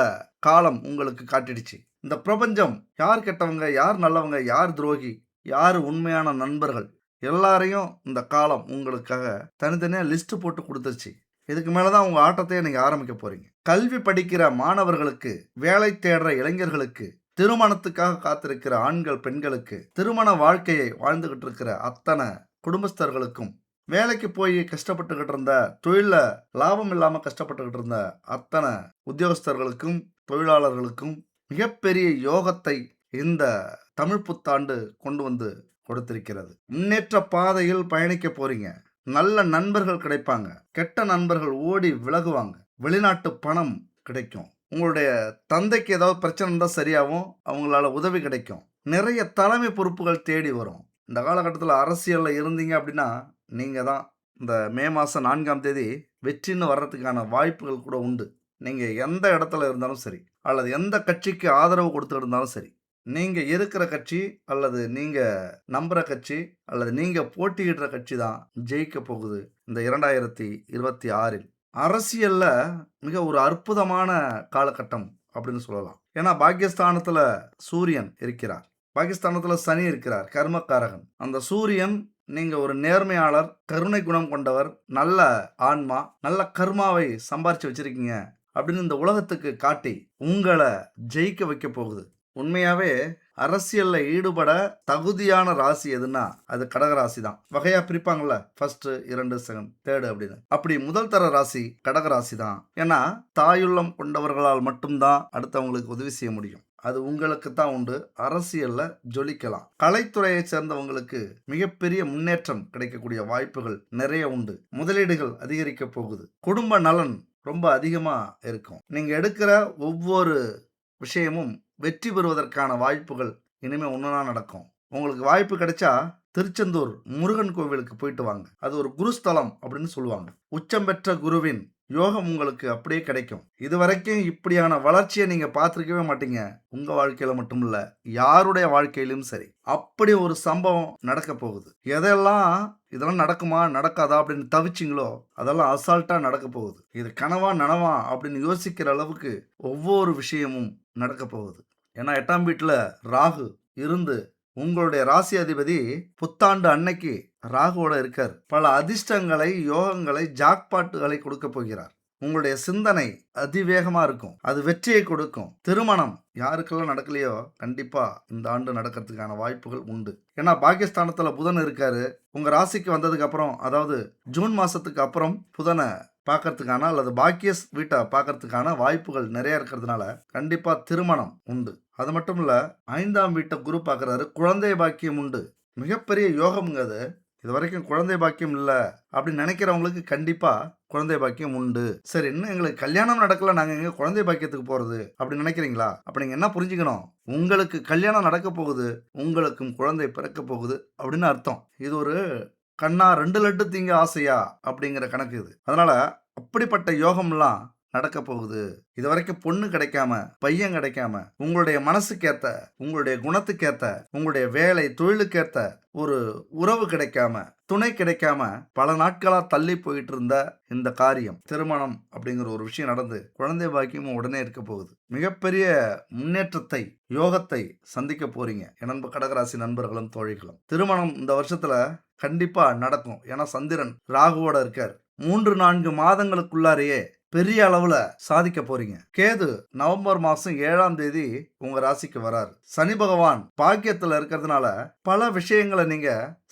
Speaker 1: காலம் உங்களுக்கு காட்டிடுச்சு. இந்த பிரபஞ்சம் யார் கெட்டவங்க, யார் நல்லவங்க, யார் துரோகி, யார் உண்மையான நண்பர்கள் எல்லாரையும் இந்த காலம் உங்களுக்காக தனித்தனியா லிஸ்ட் போட்டு குடுத்துருச்சு. இதுக்கு மேல தான் உங்க ஆட்டத்தையே நீங்க ஆரம்பிக்க போறீங்க. கல்வி படிக்கிற மாணவர்களுக்கு, வேலை தேடுற இளைஞர்களுக்கு, திருமணத்துக்காக காத்திருக்கிற ஆண்கள், பெண்களுக்கு, திருமண வாழ்க்கையை வாழ்ந்துகிட்டு இருக்கிற அத்தனை குடும்பஸ்தர்களுக்கும், வேலைக்கு போய் கஷ்டப்பட்டுக்கிட்டு இருந்த, தொழில்ல லாபம் இல்லாம கஷ்டப்பட்டுக்கிட்டு இருந்த அத்தனை உத்தியோகஸ்தர்களுக்கும், தொழிலாளர்களுக்கும் மிகப்பெரிய யோகத்தை இந்த தமிழ் புத்தாண்டு கொண்டு வந்து கொடுத்திருக்கிறது. முன்னேற்ற பாதையில் பயணிக்க போறீங்க. நல்ல நண்பர்கள் கிடைப்பாங்க. கெட்ட நண்பர்கள் ஓடி விலகுவாங்க. வெளிநாட்டு பணம் கிடைக்கும். உங்களுடைய தந்தைக்கு ஏதாவது பிரச்சனை இருந்தால் சரியாகும். அவங்களால உதவி கிடைக்கும். நிறைய தலைமை பொறுப்புகள் தேடி வரும். இந்த காலகட்டத்தில் அரசியலில் இருந்தீங்க அப்படின்னா நீங்கள் தான் இந்த மே மாதம் 4ஆம் தேதி வெற்றின்னு வர்றதுக்கான வாய்ப்புகள் கூட உண்டு. நீங்கள் எந்த இடத்துல இருந்தாலும் சரி, அல்லது எந்த கட்சிக்கு ஆதரவு கொடுத்துட்டு இருந்தாலும் சரி, நீங்க இருக்கிற கட்சி அல்லது நீங்க நம்புற கட்சி அல்லது நீங்க போட்டியிடுற கட்சி தான் ஜெயிக்க போகுது இந்த 2026. அரசியல்ல மிக ஒரு அற்புதமான காலகட்டம் அப்படின்னு சொல்லலாம். ஏன்னா பாக்கியஸ்தானத்துல சூரியன் இருக்கிறார், பாகிஸ்தானத்துல சனி இருக்கிறார், கர்மக்காரகன். அந்த சூரியன் நீங்க ஒரு நேர்மையாளர், கருணை குணம் கொண்டவர், நல்ல ஆன்மா, நல்ல கர்மாவை சம்பாரிச்சு வச்சிருக்கீங்க அப்படின்னு இந்த உலகத்துக்கு காட்டி உங்களை ஜெயிக்க வைக்க போகுது. உண்மையாவே அரசியல்ல ஈடுபட தகுதியான ராசி எதுன்னா அது கடகராசி தான். வகையா பிரிப்பாங்கல்ல, ஃபர்ஸ்ட், 2, செகண்ட், தேர்டு அப்படின்னு. அப்படி முதல் தர ராசி கடகராசி தான். ஏன்னா தாயுள்ளம் கொண்டவர்களால் மட்டும்தான் அடுத்தவங்களுக்கு உதவி செய்ய முடியும். அது உங்களுக்கு தான் உண்டு. அரசியல்ல ஜொலிக்கலாம். கலைத்துறையை சேர்ந்தவங்களுக்கு மிகப்பெரிய முன்னேற்றம் கிடைக்கக்கூடிய வாய்ப்புகள் நிறைய உண்டு. முதலீடுகள் அதிகரிக்க போகுது. குடும்ப நலன் ரொம்ப அதிகமா இருக்கும். நீங்க எடுக்கிற ஒவ்வொரு விஷயமும் வெற்றி பெறுவதற்கான வாய்ப்புகள் இனிமே ஒன்றுனா நடக்கும். உங்களுக்கு வாய்ப்பு கிடைச்சா திருச்செந்தூர் முருகன் கோவிலுக்கு போயிட்டு வாங்க. அது ஒரு குருஸ்தலம் அப்படின்னு சொல்லுவாங்க. உச்சம் பெற்ற குருவின் யோகம் உங்களுக்கு அப்படியே கிடைக்கும். இதுவரைக்கும் இப்படியான வளர்ச்சியை நீங்க பார்த்துருக்கவே மாட்டீங்க. உங்க வாழ்க்கையில மட்டும் இல்ல, யாருடைய வாழ்க்கையிலும் சரி. அப்படி ஒரு சம்பவம் நடக்க போகுது. இதெல்லாம் நடக்குமா நடக்காதா அப்படின்னு தவிச்சிங்களோ அதெல்லாம் அசால்ட்டா நடக்க போகுது. இது கனவா நனவா அப்படின்னு யோசிக்கிற அளவுக்கு ஒவ்வொரு விஷயமும் நடக்க போகுது. ஏன்னா 8ஆம் வீட்டுல ராகு இருந்து உங்களுடைய ராசி அதிபதி புத்தாண்டு அன்னைக்கு ராகுவோட இருக்கார். பல அதிர்ஷ்டங்களை, யோகங்களை, ஜாக்பாட்டுகளை கொடுக்க போகிறார். உங்களுடைய சிந்தனை அதிவேகமா இருக்கும். அது வெற்றியை கொடுக்கும். திருமணம் யாருக்கெல்லாம் நடக்கலையோ கண்டிப்பா இந்த ஆண்டு நடக்கிறதுக்கான வாய்ப்புகள் உண்டு. ஏன்னா பாகிஸ்தானத்துல புதன் இருக்காரு. உங்க ராசிக்கு வந்ததுக்கு அப்புறம், அதாவது ஜூன் மாசத்துக்கு அப்புறம் புதனை பார்க்கறதுக்கான அல்லது பாக்கியஸ் வீட்டை பார்க்கறதுக்கான வாய்ப்புகள் நிறைய இருக்கிறதுனால கண்டிப்பா திருமணம் உண்டு. அது மட்டும் இல்ல, 5ஆம் வீட்டை குரு பார்க்கறாரு. குழந்தை பாக்கியம் உண்டு. மிகப்பெரிய யோகம்ங்க அது. இது வரைக்கும் குழந்தை பாக்கியம் இல்லை அப்படின்னு நினைக்கிறவங்களுக்கு கண்டிப்பா குழந்தை பாக்கியம் உண்டு. சரி, இன்னும் எங்களுக்கு கல்யாணம் நடக்கல, நாங்க எங்க குழந்தை பாக்கியத்துக்கு போறது அப்படின்னு நினைக்கிறீங்களா? அப்ப நீங்க என்ன புரிஞ்சுக்கணும், உங்களுக்கு கல்யாணம் நடக்க போகுது, உங்களுக்கும் குழந்தை பிறக்க போகுது அப்படின்னு அர்த்தம். இது ஒரு கண்ணா 2 லட்டு தீங்க ஆசையா அப்படிங்கிற கணக்கு இது. அதனால அப்படிப்பட்ட யோகம்லாம் நடக்க போகுது. இது வரைக்கும் பொண்ணு கிடைக்காம, பையன் கிடைக்காம, உங்களுடைய மனசுக்கேத்த, உங்களுடைய குணத்துக்கேத்த, உங்களுடைய வேலை தொழிலுக்கேத்த ஒரு உறவு கிடைக்காம, துணை கிடைக்காம பல நாட்களா தள்ளி போயிட்டு இருந்த இந்த காரியம், திருமணம் அப்படிங்கிற ஒரு விஷயம் நடந்து குழந்தை பாக்கியமும் உடனே இருக்க போகுது. மிகப்பெரிய முன்னேற்றத்தை, யோகத்தை சந்திக்க போறீங்க நண்ப கடகராசி நண்பர்களும் தோழிகளும். திருமணம் இந்த வருஷத்துல கண்டிப்பா நடக்கும். ஏன்னா சந்திரன் ராகுவோட இருக்கார். 3-4 மாதங்களுக்குள்ளாரையே பெரிய அளவுல சாதிக்க போறீங்க. கேது நவம்பர் மாசம் 7ஆம் தேதி உங்க ராசிக்கு வராரு. சனி பகவான் பாக்கியத்துல இருக்கிறதுனால பல விஷயங்களை நீங்க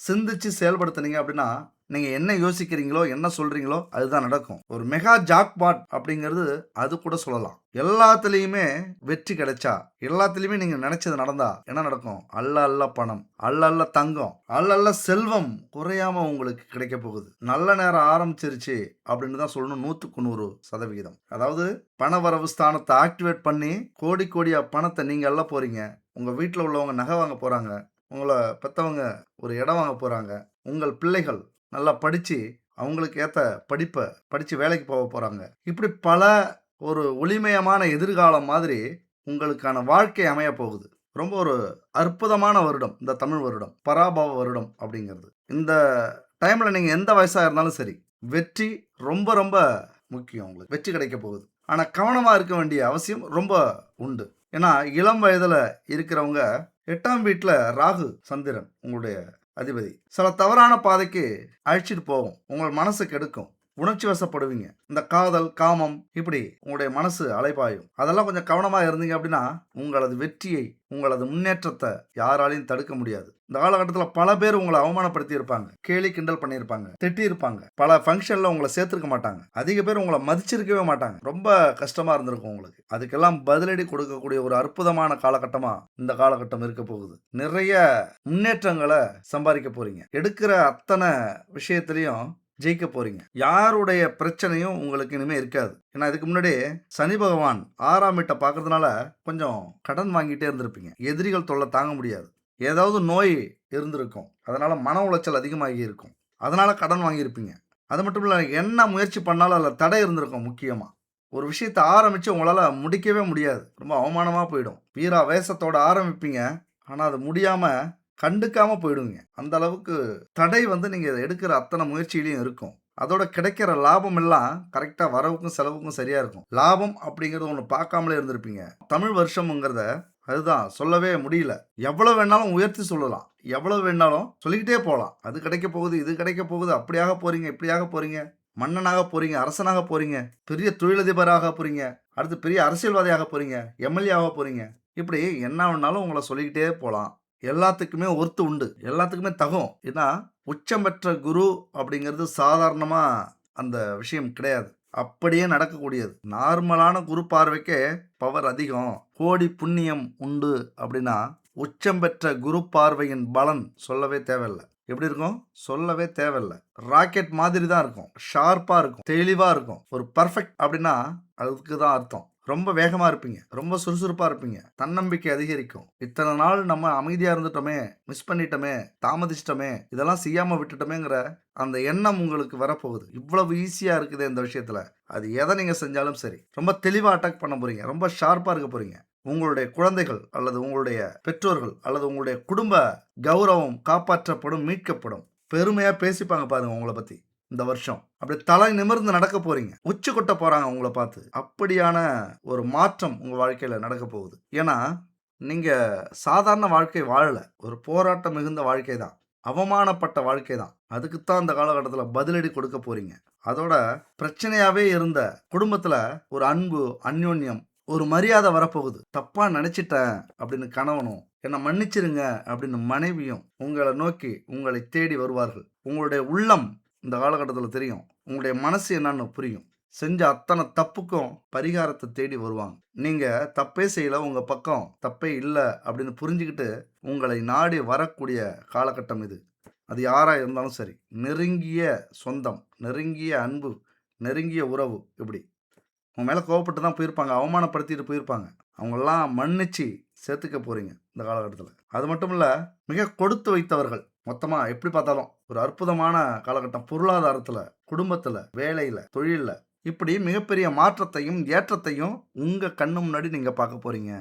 Speaker 1: சிந்திச்சு செயல்படுத்தினீங்க அப்படின்னா, நீங்க என்ன யோசிக்கிறீங்களோ, என்ன சொல்றீங்களோ அதுதான் நடக்கும். ஒரு மெகா ஜாக்பாட் அப்படிங்கிறது அது கூட சொல்லலாம். எல்லாத்துலயுமே வெற்றி கிடைச்சா, எல்லாத்துலயுமே நீங்க நினைச்சது நடந்தா என்ன நடக்கும்? அல்ல அல்ல பணம், அல்ல அல்ல தங்கம், அல்ல அல்ல செல்வம் குறையாம உங்களுக்கு கிடைக்க போகுது. நல்ல நேரம் ஆரம்பிச்சிருச்சு அப்படின்னு தான் சொல்லணும். 100% அதாவது பண வரவு ஸ்தானத்தை ஆக்டிவேட் பண்ணி கோடி கோடியா பணத்தை நீங்க அள்ள போறீங்க. உங்க வீட்டில் உள்ளவங்க நகை வாங்க போறாங்க. உங்களை பெற்றவங்க ஒரு இடம் வாங்க போறாங்க. உங்கள் பிள்ளைகள் நல்லா படிச்சு அவங்களுக்கு ஏற்ற படிப்பை படித்து வேலைக்கு போக போகிறாங்க. இப்படி பல ஒரு ஒளிமயமான எதிர்காலம் மாதிரி உங்களுக்கான வாழ்க்கை அமைய போகுது. ரொம்ப ஒரு அற்புதமான வருடம் இந்த தமிழ் வருடம், பராபவ வருடம் அப்படிங்கிறது. இந்த டைமில் நீங்கள் எந்த வயசாக இருந்தாலும் சரி, வெற்றி ரொம்ப ரொம்ப முக்கியம். உங்களுக்கு வெற்றி கிடைக்க போகுது. ஆனா கவனமா இருக்க வேண்டிய அவசியம் ரொம்ப உண்டு. ஏன்னா இளம் வயதுல இருக்கிறவங்க 8ஆம் வீட்ல ராகு சந்திரன் உங்களுடைய அதிபதி. சில தவறான பாதைக்கு அழைச்சிட்டு போகும். உங்கள் மனசு கெடுக்கும். உணர்ச்சி வசப்படுவீங்க. இந்த காதல், காமம் இப்படி உங்களுடைய மனசு அலைபாயும். அதெல்லாம் கொஞ்சம் கவனமா இருந்தீங்க அப்படின்னா, உங்களது வெற்றியை, உங்களது முன்னேற்றத்தை யாராலையும் தடுக்க முடியாது. இந்த காலகட்டத்துல பல பேர் உங்கள அவமானப்படுத்தி இருப்பாங்க. கேலி கிண்டல் பண்ணியிருப்பாங்க. திட்டியிருப்பாங்க. பல ஃபங்ஷன்ல உங்கள சேர்த்திருக்க மாட்டாங்க. அதிக பேர் உங்கள மதிச்சிருக்கவே மாட்டாங்க. ரொம்ப கஷ்டமா இருந்திருக்கும் உங்களுக்கு. அதுக்கெல்லாம் பதிலடி கொடுக்கக்கூடிய ஒரு அற்புதமான காலகட்டமா இந்த காலகட்டம் இருக்க போகுது. நிறைய முன்னேற்றங்கள சம்பாதிக்க போறீங்க. எடுக்கிற அத்தனை விஷயத்திலயும் ஜெயிக்க போறீங்க. யாருடைய பிரச்சனையும் உங்களுக்கு இனிமே இருக்காது. ஏன்னா இதுக்கு முன்னாடி சனி பகவான் 6ஆம் வீட்டை பார்க்கறதுனால கொஞ்சம் கடன் வாங்கிட்டே இருந்திருப்பீங்க. எதிரிகள் தொல்லை தாங்க முடியாது. ஏதாவது நோய் இருந்திருக்கும். அதனால மன உளைச்சல் அதிகமாகி இருக்கும். அதனால கடன் வாங்கியிருப்பீங்க. அது மட்டும் இல்ல, என்ன முயற்சி பண்ணாலும் அதில் தடை இருந்திருக்கும். முக்கியமா ஒரு விஷயத்தை ஆரம்பிச்சு உங்களால முடிக்கவே முடியாது. ரொம்ப அவமானமா போயிடும். வீரா வேஷத்தோட ஆரம்பிப்பீங்க. ஆனா அது முடியாம கண்டுக்காம போயிடுவீங்க. அந்த அளவுக்கு தடை நீங்க எடுக்கிற அத்தனை முயற்சியிலையும் இருக்கும். அதோட கிடைக்கிற லாபம் எல்லாம் கரெக்டா வரவுக்கும் செலவுக்கும் சரியா இருக்கும். லாபம் அப்படிங்கிறது ஒன்று பார்க்காமலே இருந்திருப்பீங்க. தமிழ் வருஷம்ங்கிறத அதுதான் சொல்லவே முடியல. எவ்வளவு வேணாலும் உயர்த்தி சொல்லலாம். எவ்வளவு வேணாலும் சொல்லிக்கிட்டே போகலாம். அது கிடைக்க போகுது, இது கிடைக்க போகுது, அப்படியாக போறீங்க, இப்படியாக போறீங்க, மன்னனாக போறீங்க, அரசனாக போறீங்க, பெரிய தொழிலதிபராக போறீங்க, அடுத்து பெரிய அரசியல்வாதியாக போறீங்க, எம்எல்ஏ ஆக போறீங்க. இப்படி என்ன வேணாலும் உங்களை சொல்லிக்கிட்டே போகலாம். எல்லாத்துக்குமே ஒர்த்து உண்டு. எல்லாத்துக்குமே தகும். ஏன்னா உச்சம் பெற்ற குரு அப்படிங்கிறது சாதாரணமா அந்த விஷயம் கிடையாது. அப்படியே நடக்கக்கூடியது. நார்மலான குரு பார்வைக்கே பவர் அதிகம். கோடி புண்ணியம் உண்டு அப்படின்னா உச்சம் பெற்ற குரு பார்வையின் பலன் சொல்லவே தேவையில்ல. எப்படி இருக்கும்? சொல்லவே தேவையில்ல. ராக்கெட் மாதிரி தான் இருக்கும். ஷார்ப்பா இருக்கும். தெளிவா இருக்கும். ஒரு பர்ஃபெக்ட் அப்படின்னா அதுக்கு தான் அர்த்தம். ரொம்ப வேகமா இருப்பீங்க. ரொம்ப சுறுசுறுப்பா இருப்பீங்க. தன்னம்பிக்கை அதிகரிக்கும். இத்தனை நாள் நம்ம அமைதியா இருந்துட்டோமே, மிஸ் பண்ணிட்டோமே, தாமதிச்சிட்டோமே, இதெல்லாம் செய்யாம விட்டுட்டோமேங்கிற அந்த எண்ணம் உங்களுக்கு வரப்போகுது. இவ்வளவு ஈஸியா இருக்குதே இந்த விஷயத்துல. அது எதை நீங்க செஞ்சாலும் சரி. ரொம்ப தெளிவா அட்டாக் பண்ண போறீங்க. ரொம்ப ஷார்ப்பா இருக்க போறீங்க. உங்களுடைய குழந்தைகள் அல்லது உங்களுடைய பெற்றோர்கள் அல்லது உங்களுடைய குடும்ப கௌரவம் காப்பாற்றப்படும், மீட்கப்படும். பெருமையா பேசிப்பாங்க பாருங்க உங்களை பத்தி இந்த வருஷம். அப்படி தலை நிமிர்ந்து நடக்க போறீங்க. உச்சி கொட்ட போறாங்க உங்களை பார்த்து. அப்படியான ஒரு மாற்றம் உங்க வாழ்க்கையில நடக்க போகுது. ஏன்னா நீங்க சாதாரண வாழ்க்கை வாழல. ஒரு போராட்டம் மிகுந்த வாழ்க்கை தான். அவமானப்பட்ட வாழ்க்கை தான். அதுக்குத்தான் அந்த காலகட்டத்தில் பதிலடி கொடுக்க போறீங்க. அதோட பிரச்சனையாவே இருந்த குடும்பத்துல ஒரு அன்பு, அந்யோன்யம், ஒரு மரியாதை வரப்போகுது. தப்பா நினைச்சிட்டேன் அப்படின்னு கணவனும், என்னை மன்னிச்சிருங்க அப்படின்னு மனைவியும் உங்களை நோக்கி உங்களை தேடி வருவார்கள். உங்களுடைய உள்ளம் இந்த காலகட்டத்தில் தெரியும். உங்களுடைய மனசு என்னன்னு புரியும். செஞ்ச அத்தனை தப்புக்கும் பரிகாரத்தை தேடி வருவாங்க. நீங்க தப்பே செய்யல, உங்க பக்கம் தப்பே இல்லை அப்படின்னு புரிஞ்சுக்கிட்டு உங்களை நாடி வரக்கூடிய காலகட்டம் இது. அது யாரா இருந்தாலும் சரி. நெருங்கிய சொந்தம், நெருங்கிய அன்பு, நெருங்கிய உறவு, இப்படி உங்க மேல கோவப்பட்டு தான் போயிருப்பாங்க. அவமானப்படுத்திட்டு போயிருப்பாங்க. அவங்களெல்லாம் மன்னிச்சு சேர்த்துக்க போறீங்க இந்த காலகட்டத்தில். அது மட்டும் இல்ல, மிக கொடுத்து வைத்தவர்கள். மொத்தமா எப்படி பார்த்தாலும் ஒரு அற்புதமான காலகட்டம். பொருளாதாரத்துல, குடும்பத்துல, வேலையில, தொழில்ல, இப்படி மிகப்பெரிய மாற்றத்தையும் ஏற்றத்தையும் உங்க கண்ணு முன்னாடி நீங்க பார்க்க போறீங்க.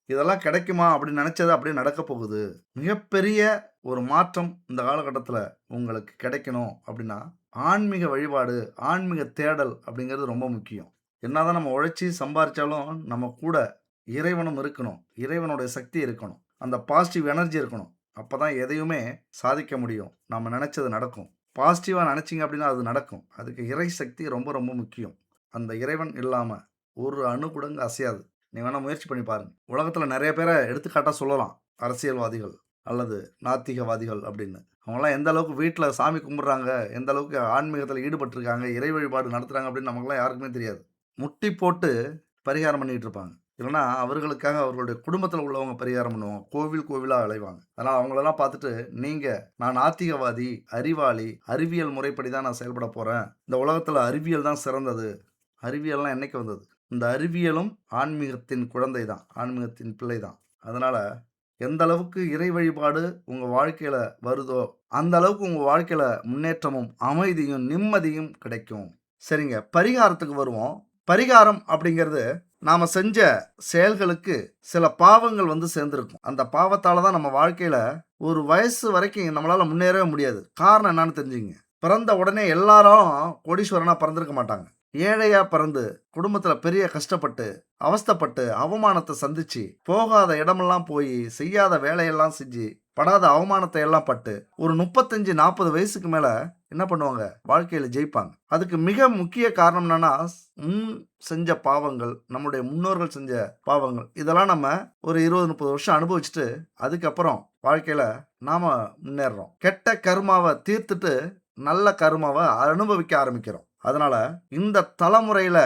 Speaker 1: இதெல்லாம் கிடைக்குமா அப்படின்னு நினைச்சது அப்படியே நடக்க போகுது. மிகப்பெரிய ஒரு மாற்றம் இந்த காலகட்டத்தில் உங்களுக்கு கிடைக்கணும் அப்படின்னா ஆன்மீக வழிபாடு, ஆன்மீக தேடல் அப்படிங்கிறது ரொம்ப முக்கியம். என்னதான் நம்ம உழைச்சி சம்பாரிச்சாலும் நம்ம கூட இறைவனும் இருக்கணும். இறைவனுடைய சக்தி இருக்கணும். அந்த பாசிட்டிவ் எனர்ஜி இருக்கணும். அப்பதான் எதையுமே சாதிக்க முடியும். நம்ம நினைச்சது நடக்கும். பாசிட்டிவா நினைச்சீங்க அப்படின்னா அது நடக்கும். அதுக்கு இறை சக்தி ரொம்ப ரொம்ப முக்கியம். அந்த இறைவன் இல்லாம ஒரு அணு கூட இங்க அசையாது. நீ வேணா முயற்சி பண்ணி பாருங்க. உலகத்துல நிறைய பேரை எடுத்துக்காட்டா சொல்லலாம். அரசியல்வாதிகள் அல்லது நாத்திகவாதிகள் அப்படின்னு. அவங்களாம் எந்த அளவுக்கு வீட்டில் சாமி கும்பிட்றாங்க, எந்த அளவுக்கு ஆன்மீகத்தில் ஈடுபட்டிருக்காங்க, இறை வழிபாடு நடத்துகிறாங்க அப்படின்னு நமக்குலாம் யாருக்குமே தெரியாது. முட்டி போட்டு பரிகாரம் பண்ணிட்டு இருப்பாங்க. இல்லைன்னா அவர்களுக்காக அவர்களுடைய குடும்பத்தில் உள்ளவங்க பரிகாரம் பண்ணுவாங்க. கோவில் கோவிலாக அலைவாங்க. அதனால் அவங்களெல்லாம் பார்த்துட்டு நீங்கள், நான் நாத்திகவாதி, அறிவாளி, அறிவியல் முறைப்படி தான் நான் செயல்பட போகிறேன், இந்த உலகத்தில் அறிவியல் தான் சிறந்தது. அறிவியல்லாம் என்னைக்கு வந்தது? இந்த அறிவியலும் ஆன்மீகத்தின் குழந்தை தான், ஆன்மீகத்தின் பிள்ளை தான். அதனால் எந்த அளவுக்கு இறை வழிபாடு உங்கள் வாழ்க்கையில் வருதோ அந்த அளவுக்கு உங்கள் வாழ்க்கையில் முன்னேற்றமும் அமைதியும் நிம்மதியும் கிடைக்கும். சரிங்க, பரிகாரத்துக்கு வருவோம். பரிகாரம் அப்படிங்கிறது நாம் செஞ்ச செயல்களுக்கு சில பாவங்கள் சேர்ந்துருக்கும். அந்த பாவத்தால் தான் நம்ம வாழ்க்கையில் ஒரு வயசு வரைக்கும் நம்மளால் முன்னேறவே முடியாது. காரணம் என்னன்னு தெரிஞ்சுங்க. பிறந்த உடனே எல்லாரும் கோடீஸ்வரனாக பிறந்திருக்க மாட்டாங்க. ஏழையா பிறந்து குடும்பத்துல பெரிய கஷ்டப்பட்டு அவஸ்தைப்பட்டு அவமானத்தை சந்திச்சு போகாத இடமெல்லாம் போய் செய்யாத வேலையெல்லாம் செஞ்சு படாத அவமானத்தை எல்லாம் பட்டு ஒரு 35-40 வயசுக்கு மேல என்ன பண்ணுவாங்க, வாழ்க்கையில ஜெயிப்பாங்க. அதுக்கு மிக முக்கிய காரணம் என்னன்னா, முன் செஞ்ச பாவங்கள், நம்முடைய முன்னோர்கள் செஞ்ச பாவங்கள், இதெல்லாம் நம்ம ஒரு 20-30 வருஷம் அனுபவிச்சுட்டு அதுக்கப்புறம் வாழ்க்கையில நாம முன்னேறுறோம். கெட்ட கர்மாவை தீர்த்துட்டு நல்ல கர்மாவை அனுபவிக்க ஆரம்பிக்கிறோம். அதனால இந்த தலைமுறையில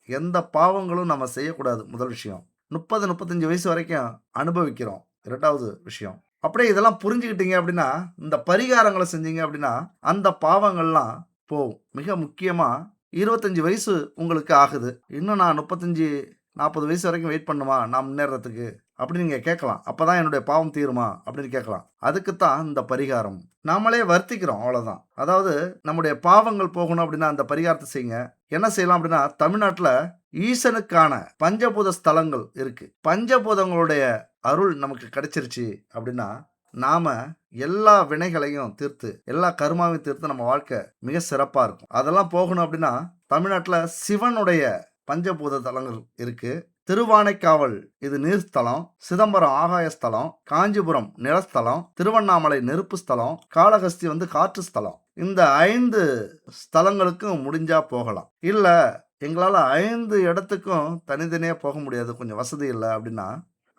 Speaker 1: எந்த பாவங்களும் நம்ம செய்யக்கூடாது. முதல் விஷயம். 30-35 வயசு வரைக்கும் அனுபவிக்கிறோம். 2வது விஷயம். அப்படியே இதெல்லாம் புரிஞ்சுக்கிட்டீங்க அப்படின்னா, இந்த பரிகாரங்கள செஞ்சீங்க அப்படின்னா, அந்த பாவங்கள்லாம் போகும். மிக முக்கியமா 25 வயசு உங்களுக்கு ஆகுது. இன்னும் நான் 35, 40 வயசு வரைக்கும் வெயிட் பண்ணணுமா நான் முன்னேறதுக்கு? அப்படின்னு நீங்க கேட்கலாம். அப்பதான் என்னுடைய பாவம் தீருமா? அப்படின்னு கேட்கலாம். அதுக்கு தான் இந்த பரிகாரம். நாமளே வருத்திக்கிறோம் அவ்வளோதான். அதாவது நம்முடைய பாவங்கள் போகணும் அப்படின்னா அந்த பரிகாரத்தை செய்யுங்க. என்ன செய்யலாம் அப்படின்னா, தமிழ்நாட்டுல ஈசனுக்கான பஞ்சபூத ஸ்தலங்கள் இருக்கு. பஞ்சபூதங்களுடைய அருள் நமக்கு கிடைச்சிருச்சு அப்படின்னா, நாம எல்லா வினைகளையும் தீர்த்து, எல்லா கர்மாவையும் தீர்த்து நம்ம வாழ்க்கை மிக சிறப்பா இருக்கும். அதெல்லாம் போகணும் அப்படின்னா, தமிழ்நாட்டுல சிவனுடைய பஞ்சபூத தலங்கள் இருக்கு. திருவானைக்காவல் இது நீர்ஸ்தலம், சிதம்பரம் ஆகாய ஸ்தலம், காஞ்சிபுரம் நிலஸ்தலம், திருவண்ணாமலை நெருப்பு ஸ்தலம், காளஹஸ்தி காற்று ஸ்தலம். இந்த 5 ஸ்தலங்களுக்கும் முடிஞ்சா போகலாம். இல்ல எங்களால 5 இடத்துக்கும் தனித்தனியா போக முடியாது, கொஞ்சம் வசதி இல்ல அப்படின்னா,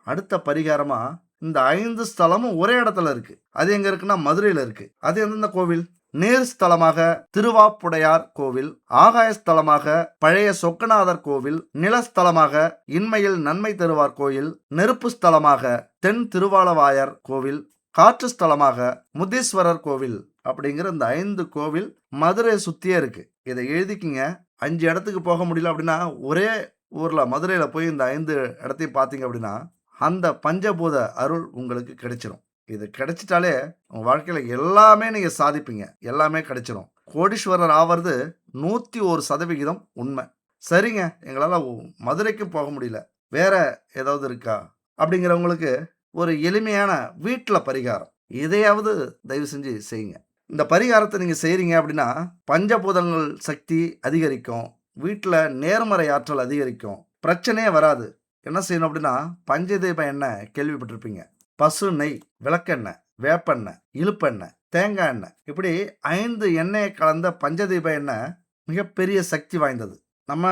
Speaker 1: அடுத்த பரிகாரமா இந்த 5 ஸ்தலமும் ஒரே இடத்துல இருக்கு. அது எங்க இருக்குன்னா மதுரையில இருக்கு. அது எந்தெந்த கோவில்? நீர் ஸ்தலமாக திருவாப்புடையார் கோவில், ஆகாய ஸ்தலமாக பழைய சொக்கநாதர் கோவில், நிலஸ்தலமாக இன்மையில் நன்மை தருவார் கோயில், நெருப்பு ஸ்தலமாக தென் திருவாலவாயர் கோவில், காற்று ஸ்தலமாக முத்தீஸ்வரர் கோவில் அப்படிங்கிற இந்த 5 கோவில் மதுரையை சுத்தியே இருக்கு. இதை எழுதிக்கிங்க. 5 இடத்துக்கு போக முடியல அப்படின்னா ஒரே ஊர்ல மதுரையில போய் இந்த 5 இடத்தையும் பார்த்தீங்க அப்படின்னா அந்த பஞ்சபூத அருள் உங்களுக்கு கிடைச்சிரும். இது கிடைச்சிட்டாலே உங்க வாழ்க்கையில எல்லாமே நீங்க சாதிப்பீங்க. எல்லாமே கிடைச்சிரும். கோடீஸ்வரர் ஆவது 101% உண்மை. சரிங்க, எங்களால மதுரைக்கு போக முடியல, வேற ஏதாவது இருக்கா அப்படிங்கிறவங்களுக்கு ஒரு எளிமையான வீட்டுல பரிகாரம், இதையாவது தயவு செஞ்சு செய்யுங்க. இந்த பரிகாரத்தை நீங்க செய்றீங்க அப்படின்னா பஞ்சபூதங்கள் சக்தி அதிகரிக்கும், வீட்டுல நேர்மறை ஆற்றல் அதிகரிக்கும், பிரச்சனையே வராது. என்ன செய்யணும் அப்படின்னா, பஞ்சதீப எண்ணெய் கேள்விப்பட்டிருப்பீங்க. பசு நெய், விளக்கெண்ணெய், வேப்பெண்ணெய், இலுப்பெண்ணெய், தேங்காய் எண்ணெய், இப்படி 5 எண்ணெயை கலந்த பஞ்சதீப எண்ணெய் மிகப்பெரிய சக்தி வாய்ந்தது. நம்ம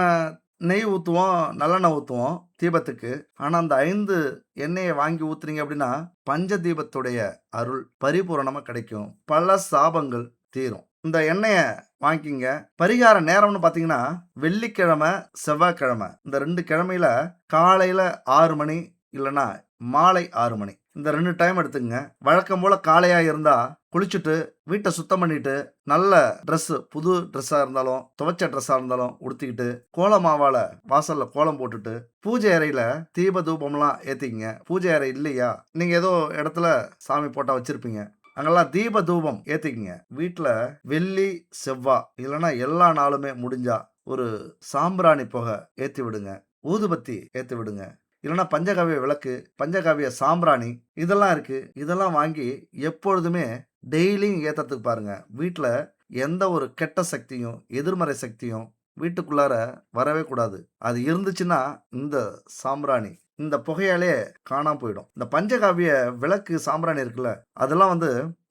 Speaker 1: நெய் ஊற்றுவோம், நல்லெண்ணெய் ஊற்றுவோம் தீபத்துக்கு. ஆனால் அந்த 5 எண்ணெயை வாங்கி ஊற்றுறீங்க அப்படின்னா பஞ்சதீபத்துடைய அருள் பரிபூரணமாக கிடைக்கும். பல சாபங்கள் தீரும். இந்த எண்ணெயை வாங்கிக்கிங்க. பரிகார நேரம்னு பார்த்தீங்கன்னா வெள்ளிக்கிழமை, செவ்வாய்க்கிழமை, இந்த 2 கிழமையில காலையில் 6 மணி இல்லைன்னா மாலை 6 மணி, இந்த 2 டைம் எடுத்துக்கங்க. வழக்கம் போல் காலையாக இருந்தால் குளிச்சுட்டு வீட்டை சுத்தம் பண்ணிட்டு நல்ல ட்ரெஸ்ஸு, புது ட்ரெஸ்ஸாக இருந்தாலும் துவைச்ச ட்ரெஸ்ஸாக இருந்தாலும் உடுத்திக்கிட்டு கோல மாவால் வாசலில் கோலம் போட்டுட்டு பூஜை அறையில் தீப தூபம்லாம் ஏற்றிக்கிங்க. பூஜை அறை இல்லையா, நீங்கள் ஏதோ இடத்துல சாமி போட்டால் வச்சுருப்பீங்க, அங்கெல்லாம் தீப தூபம் ஏற்றிக்கிங்க. வீட்டில் வெள்ளி செவ்வாய் இல்லைன்னா எல்லா நாளுமே முடிஞ்சா ஒரு சாம்பிராணி புகை ஏற்றி விடுங்க, ஊதுபத்தி ஏற்றி விடுங்க. இல்லைன்னா பஞ்சகாவிய விளக்கு, பஞ்சகாவிய சாம்பிராணி இதெல்லாம் இருக்கு. இதெல்லாம் வாங்கி எப்பொழுதுமே டெய்லியும் ஏற்றத்துக்கு பாருங்க. வீட்டில் எந்த ஒரு கெட்ட சக்தியும் எதிர்மறை சக்தியும் வீட்டுக்குள்ளார வரவே கூடாது. அது இருந்துச்சுன்னா இந்த சாம்பிராணி, இந்த புகையாலே காணாம போயிடும். இந்த பஞ்சகாவிய விளக்கு சாம்பிராணி இருக்குல்ல, அதெல்லாம்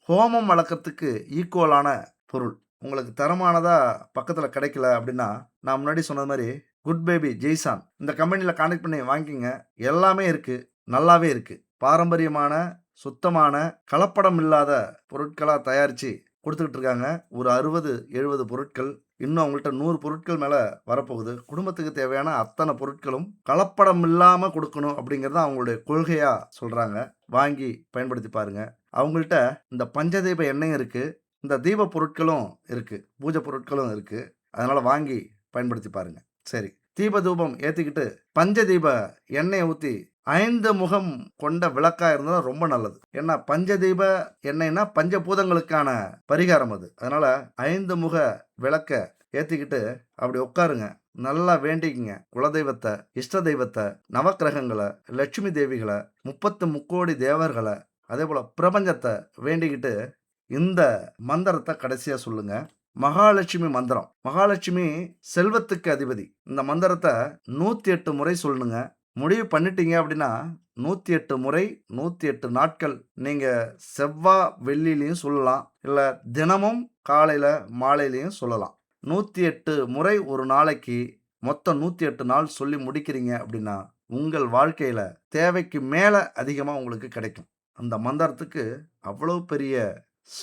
Speaker 1: ஹோமம் வளர்க்கறதுக்கு ஈக்குவலான பொருள். உங்களுக்கு தரமானதா பக்கத்தில் கிடைக்கல அப்படின்னா, நான் முன்னாடி சொன்னது மாதிரி குட் பேபி ஜெய்சான் இந்த கம்பெனியில் கான்டெக்ட் பண்ணி வாங்கிக்கிங்க. எல்லாமே இருக்கு, நல்லாவே இருக்கு. பாரம்பரியமான சுத்தமான கலப்படம் இல்லாத பொருட்களாக தயாரித்து கொடுத்துக்கிட்டு இருக்காங்க. ஒரு 60-70 பொருட்கள், இன்னும் அவங்கள்ட்ட 100 பொருட்கள் மேலே வரப்போகுது. குடும்பத்துக்கு தேவையான அத்தனை பொருட்களும் கலப்படம் இல்லாமல் கொடுக்கணும் அப்படிங்கிறத அவங்களுடைய கொள்கையாக சொல்கிறாங்க. வாங்கி பயன்படுத்தி பாருங்க. அவங்கள்ட்ட இந்த பஞ்சதீப எண்ணெயும் இருக்குது, இந்த தீப பொருட்களும் இருக்குது, பூஜை பொருட்களும் இருக்குது. அதனால் வாங்கி பயன்படுத்தி பாருங்க. சரி, தீப தூபம் ஏற்றிக்கிட்டு பஞ்சதீப எண்ணெயை ஊற்றி 5 முகம் கொண்ட விளக்கா இருந்தால் ரொம்ப நல்லது. ஏன்னா பஞ்சதீப எண்ணெய்னா பஞ்சபூதங்களுக்கான பரிகாரம் அது. அதனால 5 முக விளக்க ஏற்றிக்கிட்டு அப்படி உட்காருங்க. நல்லா வேண்டிக்குங்க. குலதெய்வத்தை, இஷ்ட தெய்வத்தை, நவக்கிரகங்களை, லட்சுமி தேவிகளை, 30 முக்கோடி தேவர்களை, அதே போல் பிரபஞ்சத்தை வேண்டிக்கிட்டு இந்த மந்திரத்தை கடைசியாக சொல்லுங்க. மகாலட்சுமி மந்திரம். மகாலட்சுமி செல்வத்துக்கு அதிபதி. இந்த மந்திரத்தை 108 முறை சொல்லணுங்க. முடிவு பண்ணிட்டீங்க அப்படின்னா 108 முறை 108 நாட்கள் நீங்க செவ்வாய் வெள்ளிலையும் சொல்லலாம், இல்லை தினமும் காலையில மாலையிலையும் சொல்லலாம். 108 முறை ஒரு நாளைக்கு மொத்தம் 108 நாள் சொல்லி முடிக்கிறீங்க அப்படின்னா உங்கள் வாழ்க்கையில தேவைக்கு மேல அதிகமா உங்களுக்கு கிடைக்கும். அந்த மந்திரத்துக்கு அவ்வளவு பெரிய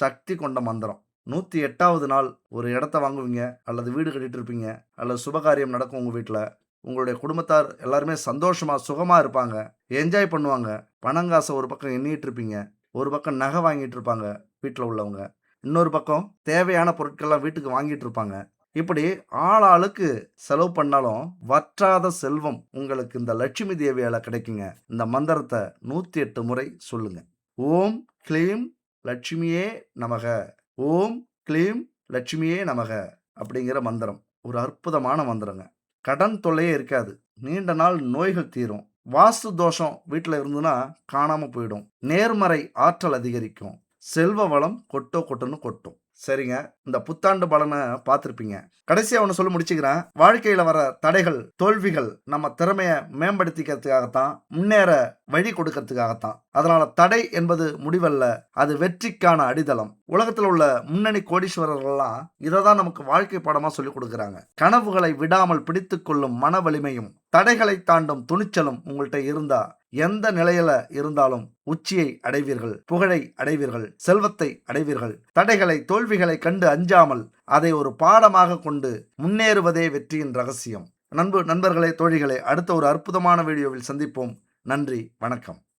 Speaker 1: சக்தி கொண்ட மந்திரம். 108வது நாள் ஒரு இடத்த வாங்குவீங்க, அல்லது வீடு கட்டிட்டு இருப்பீங்க, அல்லது சுபகாரியம் நடக்கும் உங்க வீட்டில். உங்களுடைய குடும்பத்தார் எல்லாருமே சந்தோஷமா சுகமா இருப்பாங்க, என்ஜாய் பண்ணுவாங்க. பணங்காசை ஒரு பக்கம் எண்ணிட்டு இருப்பீங்க, ஒரு பக்கம் நகை வாங்கிட்டு இருப்பாங்க வீட்டில் உள்ளவங்க, இன்னொரு பக்கம் தேவையான பொருட்கள்லாம் வீட்டுக்கு வாங்கிட்டு இருப்பாங்க. இப்படி ஆளாளுக்கு செலவு பண்ணாலும் வற்றாத செல்வம் உங்களுக்கு இந்த லட்சுமி தேவியால கிடைக்குங்க. இந்த மந்திரத்தை 108 முறை சொல்லுங்க. ஓம் க்ளீம் லட்சுமியே நமக, ஓம் க்ளீம் லட்சுமியே நமக அப்படிங்கிற மந்திரம் ஒரு அற்புதமான மந்திரங்க. கடன் தொல்லையே இருக்காது, நீண்ட நாள் நோய்கள் தீரும், வாஸ்து தோஷம் வீட்டில் இருந்துன்னா காணாம போயிடும், நேர்மறை ஆற்றல் அதிகரிக்கும், செல்வ வளம் கொட்டுன்னு கொட்டும். சரிங்க, இந்த புத்தாண்டு பலனை பார்த்துருப்பீங்க. கடைசியாக ஒன்று சொல்லி முடிச்சுக்கிறேன். வாழ்க்கையில் வர தடைகள், தோல்விகள் நம்ம திறமையை மேம்படுத்திக்கிறதுக்காகத்தான், முன்னேற வழி கொடுக்கறதுக்காகத்தான். அதனால தடை என்பது முடிவல்ல, அது வெற்றிக்கான அடித்தளம். உலகத்தில் உள்ள முன்னணி கோடீஸ்வரர்கள்லாம் இதை தான் நமக்கு வாழ்க்கை பாடமாக சொல்லி கொடுக்குறாங்க. கனவுகளை விடாமல் பிடித்து கொள்ளும் மன வலிமையும் தடைகளை தாண்டும் துணிச்சலும் உங்கள்கிட்ட இருந்தா எந்த நிலையில இருந்தாலும் உச்சியை அடைவீர்கள், புகழை அடைவீர்கள், செல்வத்தை அடைவீர்கள். தடைகளை, தோல்விகளை கண்டு அஞ்சாமல் அதை ஒரு பாடமாக கொண்டு முன்னேறுவதே வெற்றியின் ரகசியம். நண்பர்களே, தோழிகளே, அடுத்த ஒரு அற்புதமான வீடியோவில் சந்திப்போம். நன்றி, வணக்கம்.